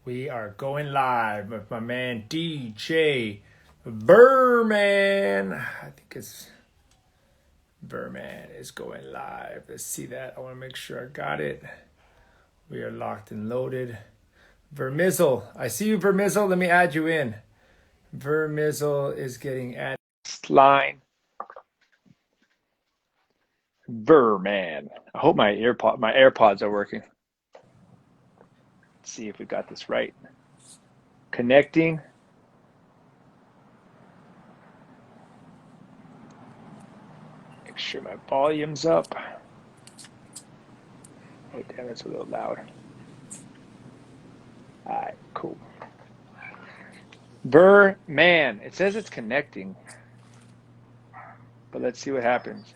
We are going live with my man DJ Virman. I think it's Virman is going live. Let's see that. I want to make sure I got it. We are locked and loaded. Vermizzle. I see you, Vermizzle. Let me add you in. Vermizzle is getting added. Line. Verman. I hope my AirPods are working. Let's see if we got this right. Connecting. Make sure my volume's up. Oh, damn, it's a little loud. All right, cool. Verman. It says it's connecting. But let's see what happens.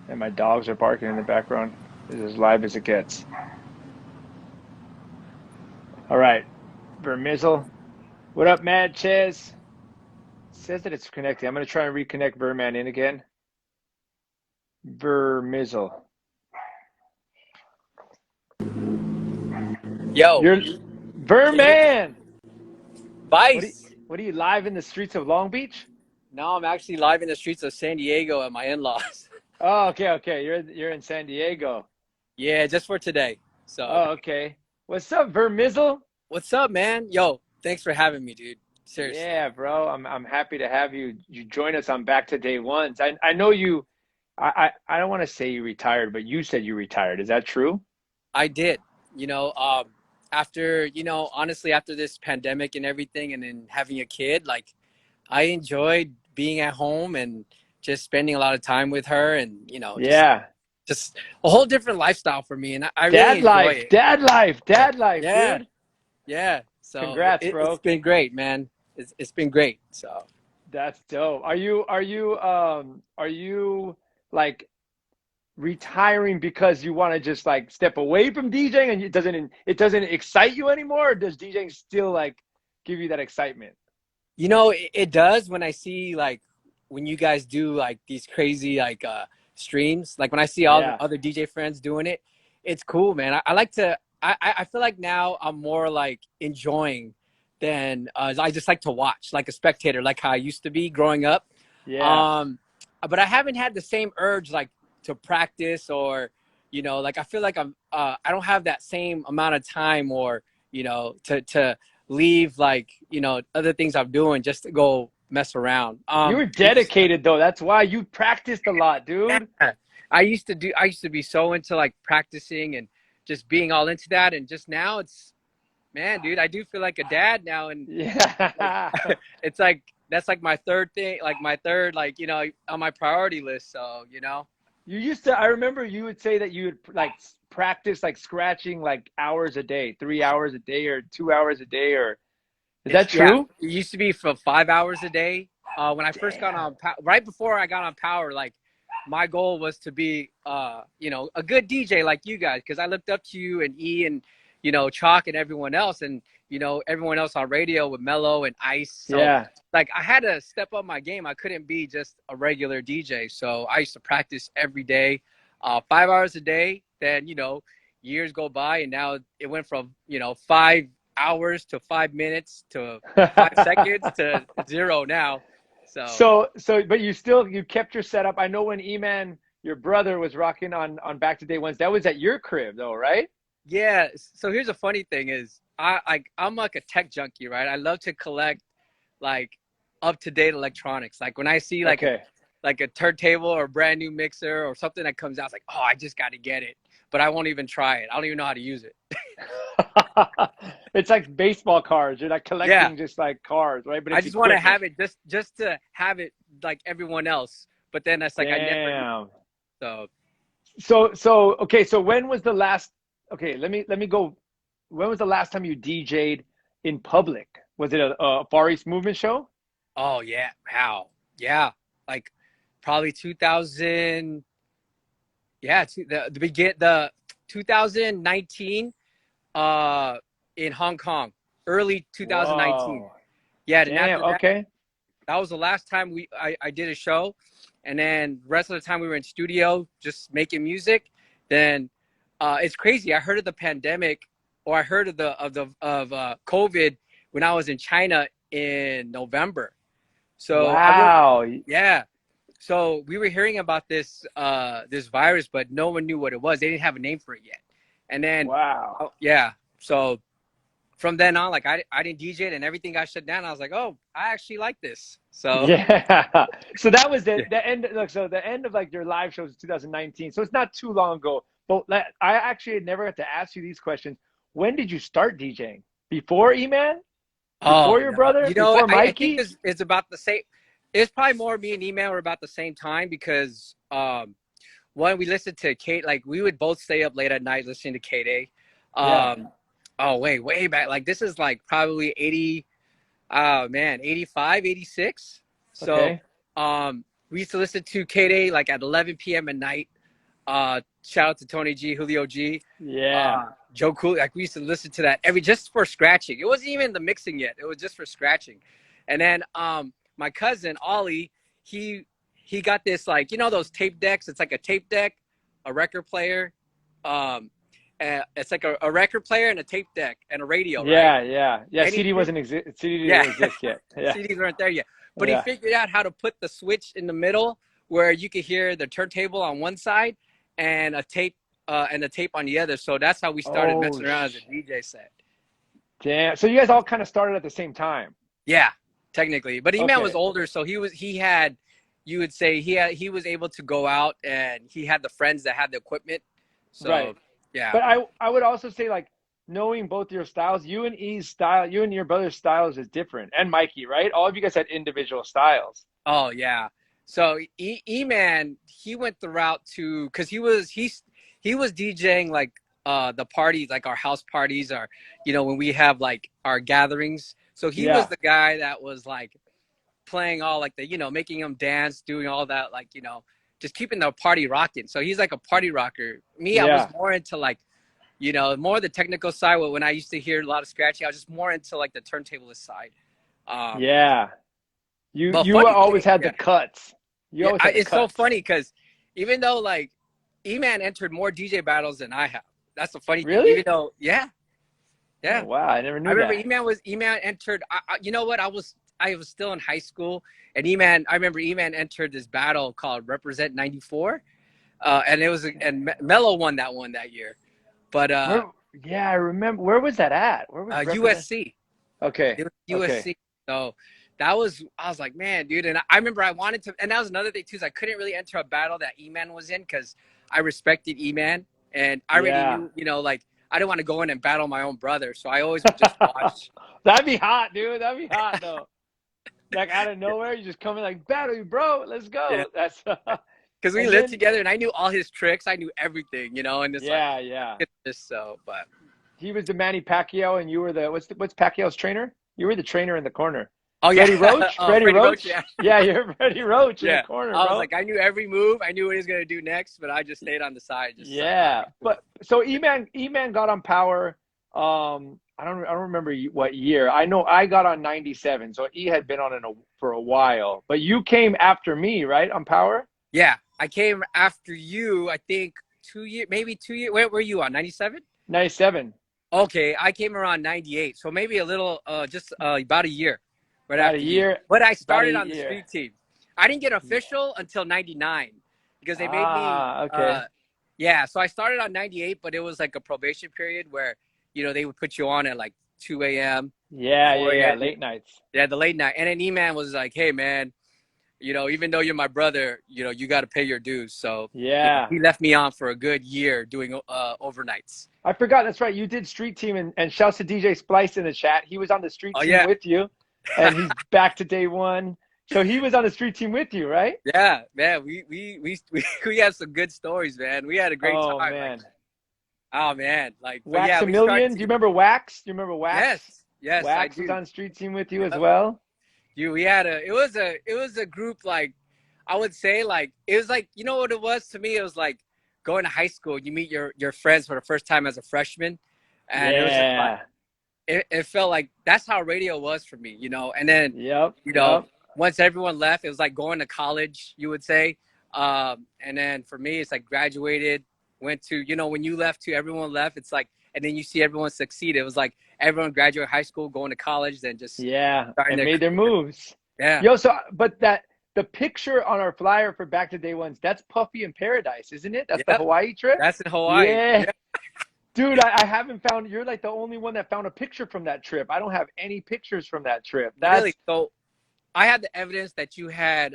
And my dogs are barking in the background. This is as live as it gets. All right, Vermizzle. What up, Mad Ches? It says that it's connecting. I'm going to try and reconnect Verman in again. Vermizzle. Yo, You're Verman. Vice. What are you live in the streets of Long Beach? Now I'm actually live in the streets of San Diego at my in-laws. Oh, okay. You're in San Diego. Yeah, just for today. So, Oh, okay. What's up, Vermizzle? what's up, man? Yo, thanks for having me, dude. Seriously. Yeah, bro. I'm happy to have you join us on Back to Day Ones. I know you. I don't want to say you retired, but you said you retired. Is that true? I did. After, honestly, after this pandemic and everything, and then having a kid, like, I enjoyed being at home and just spending a lot of time with her, and Yeah. just a whole different lifestyle for me, and I really Dad enjoy life, it. dad life, Yeah, dude. yeah. So Congrats, bro. it's been great, man. It's been great. So. That's dope. Are you like retiring because you want to just like step away from DJing and it doesn't excite you anymore, or does DJing still like give you that excitement? It does when I see like when you guys do like these crazy like streams, like when I see all the Yeah. other DJ friends doing it, it's cool, man. I like to I feel like now I'm more like enjoying than I just like to watch like a spectator, like how I used to be growing up. Yeah. Um but I haven't had the same urge like to practice, or like I feel like I don't have that same amount of time, or to leave like other things I'm doing just to go mess around. You were dedicated though. That's why you practiced a lot, Yeah, dude. I used to be so into like practicing and just being all into that, and just now it's, man, dude, I do feel like a dad now, and like Yeah. it's like that's like my third thing, like my third, like on my priority list. So I remember you would say that you would like practice like scratching like hours a day, 3 hours a day or 2 hours a day, or is that yeah, true? it used to be for 5 hours a day. When I first got Damn. on, right before I got on Power, like my goal was to be, a good DJ like you guys, because I looked up to you and E and Chalk and everyone else, and everyone else on radio with Mello and Ice. So Yeah. like I had to step up my game. I couldn't be just a regular DJ. So I used to practice every day, 5 hours a day. Then years go by, and now it went from 5 hours to 5 minutes to 5 seconds to zero now. So But you kept your setup. I know when E-Man, your brother, was rocking on Back to Day Ones, that was at your crib though, right? yeah. So here's a funny thing is I'm like a tech junkie, right? I love to collect like up to date electronics. Like when I see Okay. like a turntable or a brand new mixer or something that comes out, it's like, oh, I just got to get it. But I won't even try it. I don't even know how to use it. It's like baseball cards. You're like Yeah. collecting just like cards, right? But I it's just want to equipment. have it just to have it like everyone else. But then that's like I never use Damn. it. So Okay, so when was the last okay, let me go. When was the last time you DJ'd in public? Was it a Far East Movement show? oh yeah, how? Yeah. Like probably 2000, yeah, the 2019 in Hong Kong, early 2019. Whoa. Yeah, and Damn, after that, okay. that was the last time I did a show, and then the rest of the time we were in studio just making music. then it's crazy. I heard of the pandemic, or I heard of COVID when I was in China in November. So Wow. yeah. So we were hearing about this virus, but no one knew what it was. They didn't have a name for it yet. And then, Wow. yeah. So from then on, like I didn't DJ it and everything got shut down. I was like, oh, I actually like this. So Yeah. So that was yeah. the end. Look, so the end of like your live shows is 2019. So it's not too long ago. But I actually never had to ask you these questions. When did you start DJing? Before E-Man? Oh Before your no, brother? you know, Before I think Mikey? it's about the same. It's probably more me and Email were about the same time because when we listened to Kate, like we would both stay up late at night listening to Kate A. Yeah. Oh wait, way back. Like this is like probably 80. Oh man, 85, 86. So Okay. we used to listen to Kate A like at 11 p.m. at night. Shout out to Tony G, Julio G, Yeah. Joe Cool. Like we used to listen to that just for scratching. It wasn't even the mixing yet. It was just for scratching. And then my cousin Ollie, he got this, like, you know, those tape decks. It's like a tape deck, a record player. It's like a record player and a tape deck and a radio, right? Yeah. Yeah. Yeah. And he CD wasn't exist. CD yeah, didn't exist yet. Yeah. CDs weren't there yet. But he Yeah. figured out how to put the switch in the middle where you could hear the turntable on one side and a tape on the other. So that's how we started Oh, messing around as a DJ set. damn. So you guys all kind of started at the same time. Yeah, technically. But E-Man was Okay. older, so he had, you would say he was able to go out and he had the friends that had the equipment. So Right. yeah. But I would also say, like, knowing both your styles, you and E's style, you and your brother's styles is different. And Mikey, right? All of you guys had individual styles. Oh yeah. So E-Man, he went the route to, because he was DJing like the parties, like our house parties, or you know, when we have like our gatherings. So he was Yeah. the guy that was like playing all like the, you know, making them dance, doing all that, like, you know, just keeping the party rocking. So he's like a party rocker. Me, I was Yeah. more into like, you know, more the technical side. When I used to hear a lot of scratching, I was just more into like the turntablist side. Um, Yeah. but You funny always thing, had the yeah. cuts. You Yeah, always had the it's so cuts. funny because even though like E-Man entered more DJ battles than I have. That's the funny thing. Even Really? though, yeah, Oh yeah. wow, I never I knew remember that. E-Man entered. You know what? I was still in high school, and E-Man. I remember E-Man entered this battle called Represent '94, and it was and Mello won that one that year. But Where yeah, I remember. Where was that at? Where was represent? USC. Okay. It was Okay. USC. So I was like, man, dude. And I remember I wanted to, and that was another thing too, is I couldn't really enter a battle that E-Man was in because I respected E-Man. And I already Yeah. knew, you know, like I didn't want to go in and battle my own brother. So I always would just watch. That'd be hot, dude. That'd be hot though. Like out of nowhere, you just come in like battle you, bro. Let's Yeah. go. That's Because we and lived then together and I knew all his tricks. I knew everything, you know, and it's like, yeah, yeah. it's just so, but He was the Manny Pacquiao, and you were the what's Pacquiao's trainer? You were the trainer in the corner. oh, yeah. Freddie Roach? Freddie Freddie Roach, Roach? yeah. Yeah, you're Freddie Roach in the Yeah. corner, I was bro. like, I knew every move. I knew what he was going to do next, but I just stayed on the side. Just like, all Yeah, right, cool. but so E-Man got on Power. I don't remember what year. I know I got on 97, so E had been on it for a while. But you came after me, right, on Power? Yeah. I came after you, I think 2 years, maybe 2 years. Where were you on? 97? 97, Okay. I came around 98. So maybe a little, just about a year right about a after you. year, But I about a started on the year. street team. I didn't get official until 99 because they made me, Ah, okay. yeah. So I started on 98, but it was like a probation period where, you know, they would put you on at like 2 a.m., Yeah, yeah, 4 yeah. a.m. Late nights. Yeah, the late night. And then E-Man was like, hey, man, you know, even though you're my brother, you know, you got to pay your dues. So, you know, Yeah. he left me on for a good year doing overnights. I forgot. That's right. You did street team, and shouts to DJ Splice in the chat. He was on the street Oh, team yeah. with you, and he's back to day one. So he was on the street team with you, right? Yeah, man, we had some good stories, man. We had a great Oh time. Like, man, oh man, like, but Wax yeah, a we started. Million. Do you remember Wax? Do you remember Wax? Yes, I Wax was do. on street team with you as Yep. well. We had it was a group, like, I would say, like, it was like, you know what it was to me? It was like going to high school. You meet your friends for the first time as a freshman, and it was just like, Yeah. it felt like that's how radio was for me, you know. And then, Yep. you know, Yep. once everyone left, it was like going to college, you would say. And then for me, it's like graduated, went to, you know, when you left too, everyone left. It's like, and then you see everyone succeed. It was like everyone graduated high school, going to college, then just starting and their made their career. moves. Yeah. Yo, so but the picture on our flyer for Back to Day Ones, that's Puffy in Paradise, isn't it? That's the Yep. Hawaii trip. That's in Hawaii. Yeah, Yeah. dude, I haven't found. You're like the only one that found a picture from that trip. I don't have any pictures from that trip. Really? That's So I had the evidence that you had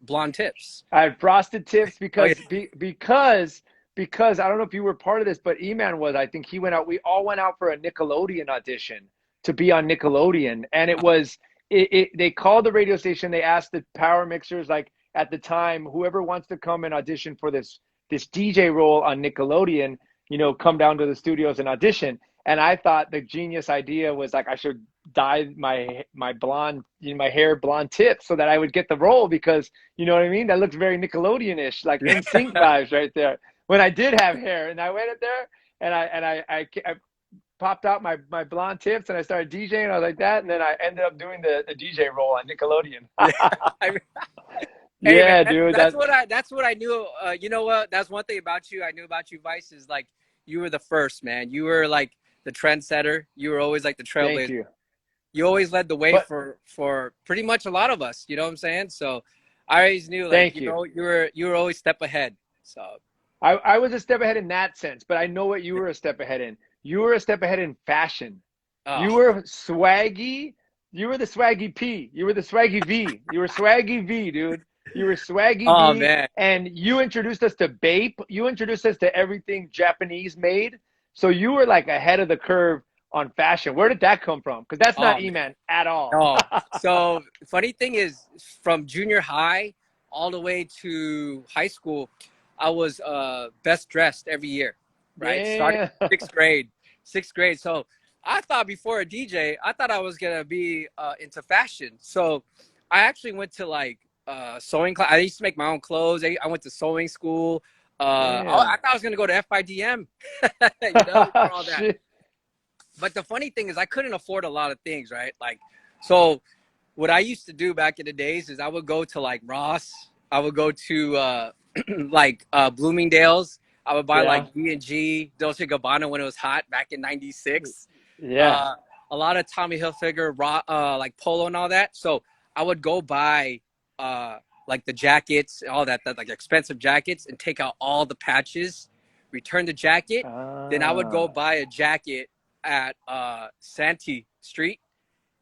blonde tips. I had frosted tips Oh yeah. because I don't know if you were part of this, but E-Man was. I think he went out. We all went out for a Nickelodeon audition to be on Nickelodeon, and it was they called the radio station. They asked the power mixers, like at the time, whoever wants to come and audition for this DJ role on Nickelodeon, you know, come down to the studios and audition. And I thought the genius idea was like I should dye my blonde, you know, my hair blonde tips so that I would get the role because you know what I mean. That looks very Nickelodeon-ish, like in sync vibes right there. When I did have hair, and I went in there and I popped out my blonde tips and I started DJing. I was like that, and then I ended up doing the DJ role on Nickelodeon. Yeah. I, hey Yeah, man, dude. that's what I knew. You know what? That's one thing about you. I knew about you, Vice, is like you were the first, man. You were like the trendsetter. You were always like the trailblazer. Thank you. You always led the way But for pretty much a lot of us. You know what I'm saying? So I always knew, like, thank you you. know, you were always step ahead. So I was a step ahead in that sense, but I know what you were a step ahead in. You were a step ahead in fashion. oh, You were swaggy. You were the swaggy P. You were the swaggy V. You were swaggy V, dude. You were swaggy oh V, man. and you introduced us to Bape. You introduced us to everything Japanese made. So you were like ahead of the curve on fashion. Where did that come from? Because that's Oh not man. E-Man at all. Oh, so funny thing is, from junior high all the way to high school, I was best dressed every year, right? Starting Damn. sixth grade, sixth grade. So I thought before a DJ, I thought I was gonna be into fashion. So I actually went to like sewing class. I used to make my own clothes. I went to sewing school. I Damn. thought I was gonna go to FIDM, you know, for all that. Shit. But the funny thing is I couldn't afford a lot of things, right? Like, so what I used to do back in the days is I would go to like Ross. I would go to like Bloomingdale's. I would buy Yeah. like D&G, Dolce & Gabbana when it was hot back in 96. Yeah. A lot of Tommy Hilfiger, like Polo and all that. So I would go buy like the jackets, all that like expensive jackets, and take out all the patches, return the jacket. Then I would go Ah. buy a jacket at Santee Street,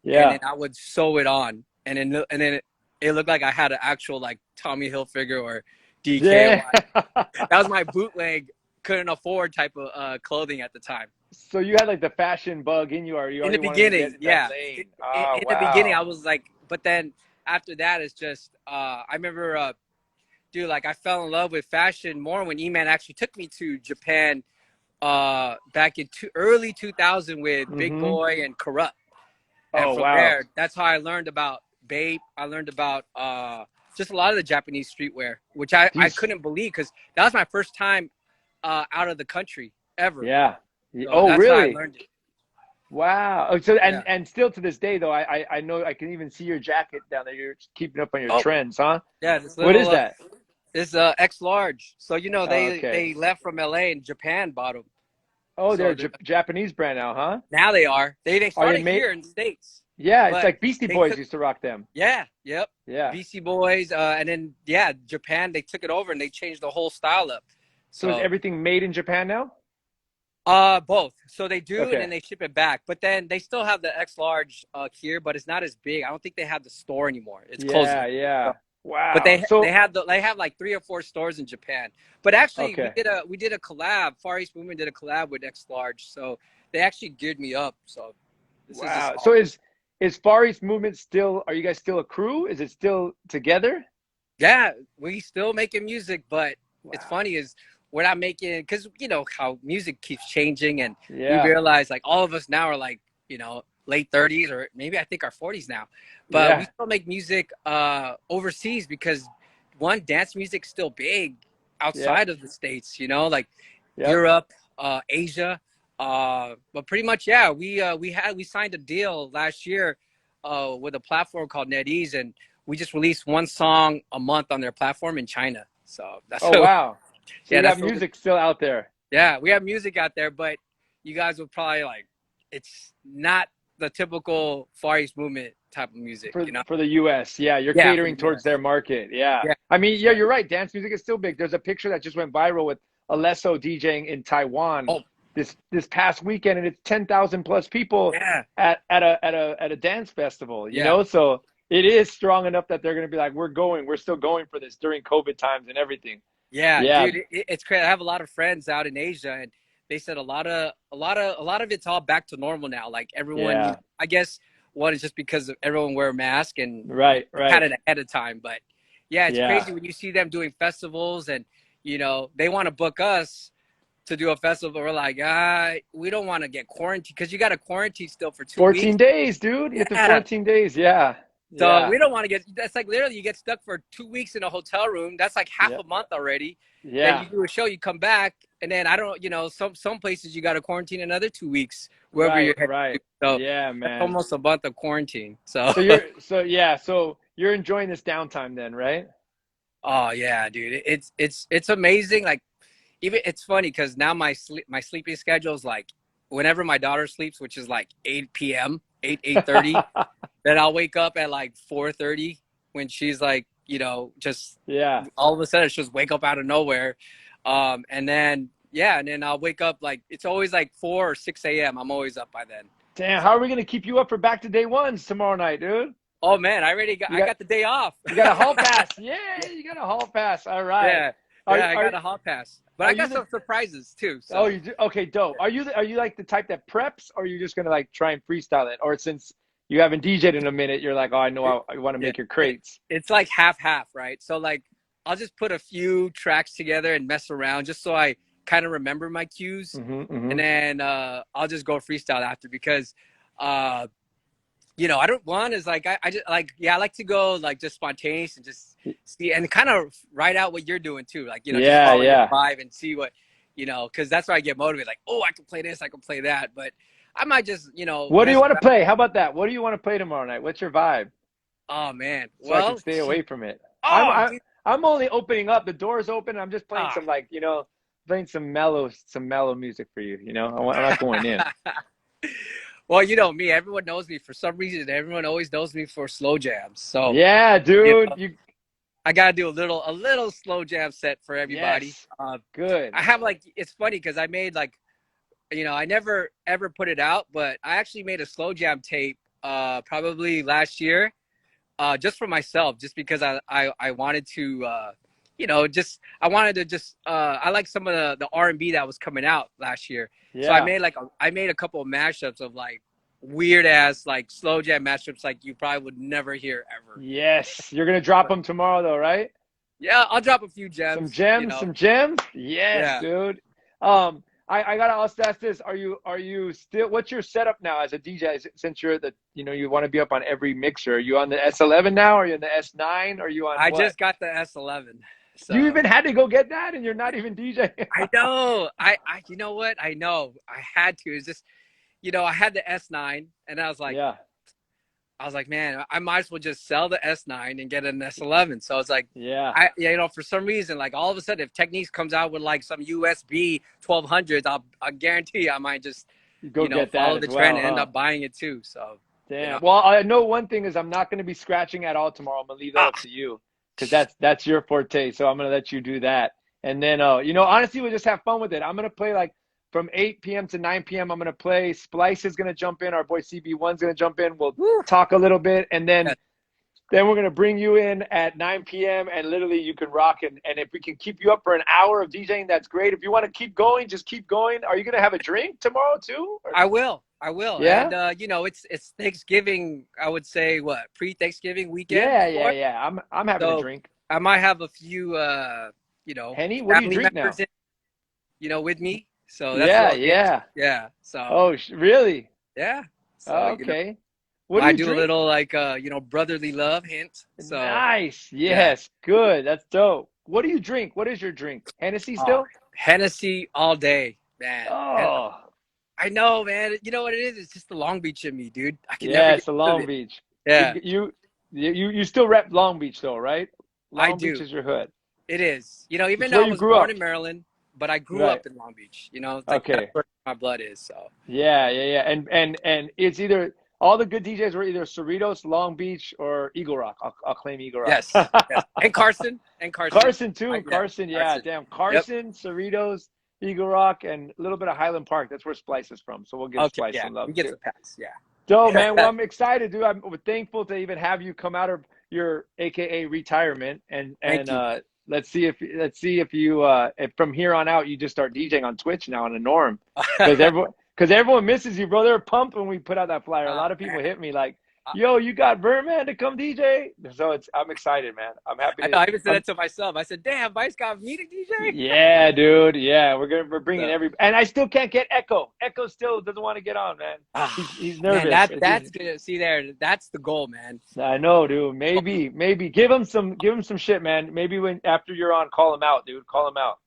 and Yeah. then I would sew it on, and then it looked like I had an actual like Tommy Hilfiger or DKNY. Yeah. That was my bootleg, couldn't afford type of clothing at the time. So you had like the fashion bug in you, or you In the already wanted to get beginning, in yeah. that lane. In, Oh, in the beginning, I wow. was like, but then after that, it's just I remember, dude, like I fell in love with fashion more when E-Man actually took me to Japan back in early 2000 with Big Mm-hmm. Boy and Corrupt. And Oh, from wow. there, that's how I learned about Bape. I learned about just a lot of the Japanese streetwear, which I These, couldn't believe because that was my first time out of the country ever. yeah. So Oh, that's how I really? learned it. Wow. Oh, so Yeah. and still to this day though, I know I can even see your jacket down there. You're keeping up on your Oh, trends, huh? yeah. This What is little that? this X large. So you know Oh, they okay. they left from LA and Japan bought them. Oh, they're So a Japanese brand now, huh? now they are. They Are they started made? here in the States, Yeah, it's but like Beastie they Boys took used to rock them. yeah, yep. Yeah. BC Boys, and then yeah, Japan. They took it over and they changed the whole style up. So is So everything made in Japan now? both. So they do, and Okay. then they ship it back. But then they still have the X large here, but it's not as big. I don't think they have the store anymore. It's closed. Yeah, yeah. But Wow. So, they have like 3 or 4 stores in Japan. But actually, okay. we did a collab. Far East Movement did a collab with X Large, so they actually geared me up. So this is just Wow. So is Far East Movement still, are you guys still a crew? Is it still together? yeah, we still making music, but it's Wow. funny is we're not making because you know how music keeps changing, and we Yeah. realize like all of us now are like late 30s or maybe I think our 40s now, but we Yeah. still make music overseas because one, dance music's still big Yep. outside of the States, like Yep. Europe, Asia, but pretty much yeah, we signed a deal last year with a platform called NetEase, and we just released one song a month on their platform in China. So that's Oh, wow. So Yeah, you got that's the, music still out there. yeah, we have music out there, but you guys will probably like, it's not the typical Far East movement type of music, you know? For the US. Yeah, you're Yeah, for catering the towards US. their market. Yeah. Yeah, I mean, yeah, yeah. you're right. Dance music is still big. There's a picture that just went viral with Alesso DJing in Taiwan Oh, this past weekend, and it's 10,000 plus people yeah, at a dance festival, you yeah. know? So it is strong enough that they're going to be like, we're still going for this during COVID times and everything. Yeah, Yeah. dude, it's crazy. I have a lot of friends out in Asia, and they said a lot of it's all back to normal now. Like everyone, Yeah. I guess one is just because of everyone wear a mask and Right. they had Right. it ahead of time. But yeah, it's Yeah. crazy when you see them doing festivals, and they want to book us to do a festival. But we're like, we don't want to get quarantined because you got to quarantine still for 2 weeks. 14 days, dude. You have to Yeah. 14 days. Yeah. So Yeah. we don't want to get. That's like literally you get stuck for 2 weeks in a hotel room. That's like half Yeah. a month already. Then Yeah. you do a show, you come back, and then I don't. Some places you got to quarantine another 2 weeks wherever Right. you're headed to. Right. So Yeah, that's man. almost a month of quarantine. So So you're enjoying this downtime then, right? oh yeah, dude, it's amazing. Like even it's funny because now my sleeping schedule is like whenever my daughter sleeps, which is like 8 p.m. 8:30. Then I'll wake up at like 4:30 when she's like, just Yeah. all of a sudden she'll just wake up out of nowhere. And then I'll wake up like it's always like 4 or 6 a.m. I'm always up by then. Damn, how are we gonna keep you up for back to day ones tomorrow night, dude? Oh man, I got the day off. You got a hall pass. Yeah, you got a hall pass. All right. Yeah, Are yeah, I are got a hot pass, but are I you got the some surprises too. Oh, So you do? Okay, dope. Are you like the type that preps, or are you just gonna like try and freestyle it? Or since you haven't DJ'd in a minute, you're like, oh, I know it, I want to yeah, make your crates. it's like half half, right? So like I'll just put a few tracks together and mess around just so I kind of remember my cues, and then I'll just go freestyle after because uh I don't want is like I just like I like to go like just spontaneous and just see and kind of write out what you're doing too, like just Yeah, follow your yeah. vibe and see what because that's why I get motivated, like, oh, I can play this, I can play that, but I might just What do you mess want to around. play? How about that? What do you want to play tomorrow night? What's your vibe? Oh man, So I can well, stay away from it. I'm oh I'm dude. I'm only opening up. The door's open. I'm just playing Ah. some playing some mellow music for you. I'm not going in. Well, me, everyone knows me for some reason. Everyone always knows me for slow jams. So, Yeah, you dude. know, I got to do a little slow jam set for everybody. Yes. Good. I have like, it's funny because I made like, I never ever put it out, but I actually made a slow jam tape probably last year just for myself, just because I wanted to, I wanted to just, I like some of the R&B that was coming out last year. Yeah. So I made a couple of mashups of like weird ass like slow jam mashups like you probably would never hear ever. Yes. You're gonna drop them tomorrow though, right? Yeah, I'll drop a few Some gems. gems, some gems. Yes, Yeah. dude. I gotta also ask this: Are you still? What's your setup now as a DJ? Since you're you want to be up on every mixer. Are you on the S11 now? Are you on the S9? Are you on I what? just got the S11. So You even had to go get that, and you're not even DJing. I know. You know what? I know. I had to. It's just, I had the S9, and I was like, Yeah. Man, I might as well just sell the S9 and get an S11. So it's like, Yeah. for some reason, like all of a sudden, if Techniques comes out with like some USB 1200s, I guarantee I might just, Go get that follow as the well, trend and huh? end up buying it too. So, Damn. Well, I know one thing is I'm not going to be scratching at all tomorrow. I'm going to leave that up to you because that's your forte. So I'm going to let you do that. And then, honestly, we'll just have fun with it. I'm going to play like from 8 p.m. to 9 p.m. I'm going to play. Splice is going to jump in. Our boy CB1's going to jump in. We'll talk a little bit. And then we're going to bring you in at 9 p.m. and literally you can rock. And if we can keep you up for an hour of DJing, that's great. If you want to keep going, just keep going. Are you going to have a drink tomorrow too? Or? I will. Yeah. And it's Thanksgiving. I would say pre-Thanksgiving weekend. Yeah. I'm having a drink. I might have a few Henny, what do you family drink now? members with me. So that's yeah. So Oh, really? yeah. So, Okay. What do I you do drink? a little like brotherly love hint. So Nice. Yes. Good. That's dope. What do you drink? What is your drink? Hennessy still? Hennessy all day, man. Oh. I know, man. You know what it is? It's just the Long Beach in me, dude. I can Yeah, never it's get the rid of Long it. Beach. Yeah, You still rep Long Beach though, right? Long I Beach do. is your hood. It is. You know, even It's though where I you was grew born up. in Maryland, but I grew Right. up in Long Beach. You know, like that's Okay. where my blood is. So Yeah, yeah, yeah. And it's either all the good DJs were either Cerritos, Long Beach, or Eagle Rock. I'll claim Eagle yes, Rock. yes. And Carson. And Carson. Carson too. Yeah, Carson, yeah, Carson. damn. Yep. Carson, Cerritos, Eagle Rock, and a little bit of Highland Park. That's where Splice is from. So we'll give Okay, Splice yeah. some love We get too. the pass. Dope, Yeah. man. Well, I'm excited, dude. I'm thankful to even have you come out of your AKA retirement, and Thank you. let's see if you if from here on out you just start DJing on Twitch now on the norm, because everyone misses you, bro. They're pumped when we put out that flyer. A lot of people Man. hit me like, "Yo, you got Virman to come DJ?" So I'm excited, man. I'm happy I to. know. I even said that to myself. I said, "Damn, Vice got me to DJ." Yeah, dude. Yeah, we're bringing So, and I still can't get Echo. Echo still doesn't want to get on, man. He's man, nervous. that's good. See there, that's the goal, man. I know, dude. Maybe give him some shit, man. Maybe when after you're on, call him out, dude. Call him out.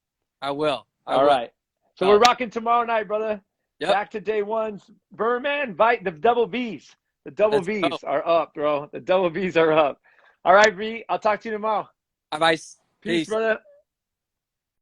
I will. I All will. right. So we're rocking tomorrow night, brother. Yep. Back to day ones. Virman, the double V's. The double Let's V's go. are up, bro. The double V's are up. All right, V. I'll talk to you tomorrow. Bye, Vice. Peace, Peace. brother.